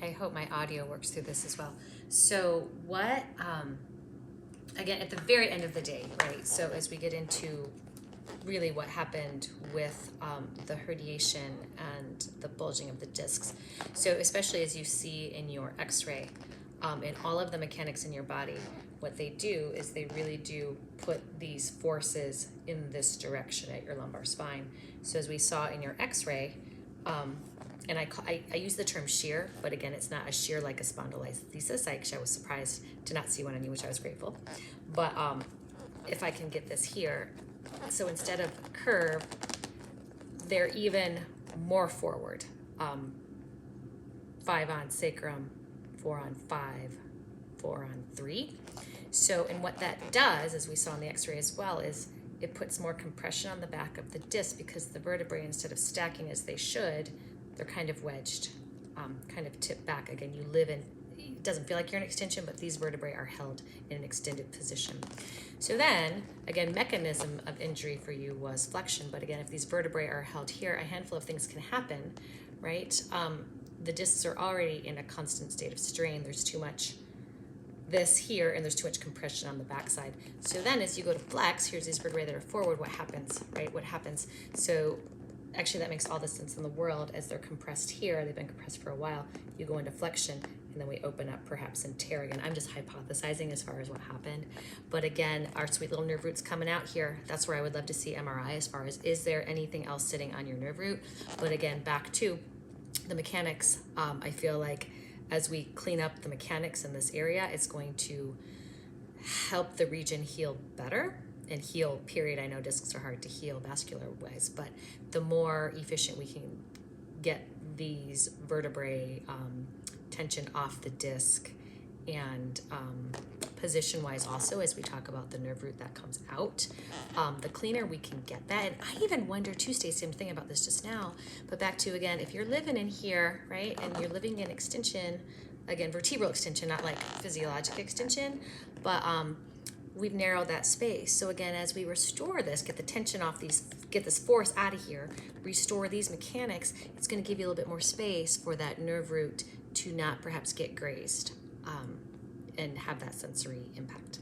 I hope my audio works through this as well. So what, again, at the very end of the day, right? So as we get into really what happened with the herniation and the bulging of the discs. So especially as you see in your x-ray, in all of the mechanics in your body, what they do is they really do put these forces in this direction at your lumbar spine. So as we saw in your x-ray, and I use the term shear, but again, it's not a shear like a spondylolisthesis. I was surprised to not see one on you, which I was grateful. But if I can get this here, so instead of curve, they're even more forward. 5 on sacrum, 4 on 5, 4 on 3. So, and what that does, as we saw in the x-ray as well, is it puts more compression on the back of the disc because the vertebrae, instead of stacking as they should, they're kind of wedged, kind of tipped back. Again, you live in, it doesn't feel like you're in extension, but these vertebrae are held in an extended position. So then, again, mechanism of injury for you was flexion, but again, if these vertebrae are held here, a handful of things can happen, right? The discs are already in a constant state of strain. There's too much this here, and there's too much compression on the backside. So then as you go to flex, here's these vertebrae that are forward, what happens, right? What happens? So actually that makes all the sense in the world. As they're compressed here, they've been compressed for a while, you go into flexion, and then we open up perhaps and tear again. I'm just hypothesizing as far as what happened. But again, our sweet little nerve root's coming out here. That's where I would love to see MRI as far as, is there anything else sitting on your nerve root? But again, back to the mechanics, I feel like as we clean up the mechanics in this area, it's going to help the region heal better and heal, period. I know discs are hard to heal vascular wise, but the more efficient we can get these vertebrae tension off the disc and position wise also, as we talk about the nerve root that comes out, the cleaner we can get that. And I even wonder too, Stacey, I'm thinking about this just now, but back to, again, if you're living in here, right, and you're living in extension, again, vertebral extension, not like physiologic extension, but we've narrowed that space. So again, as we restore this, get the tension off these, get this force out of here, restore these mechanics, it's going to give you a little bit more space for that nerve root to not perhaps get grazed and have that sensory impact.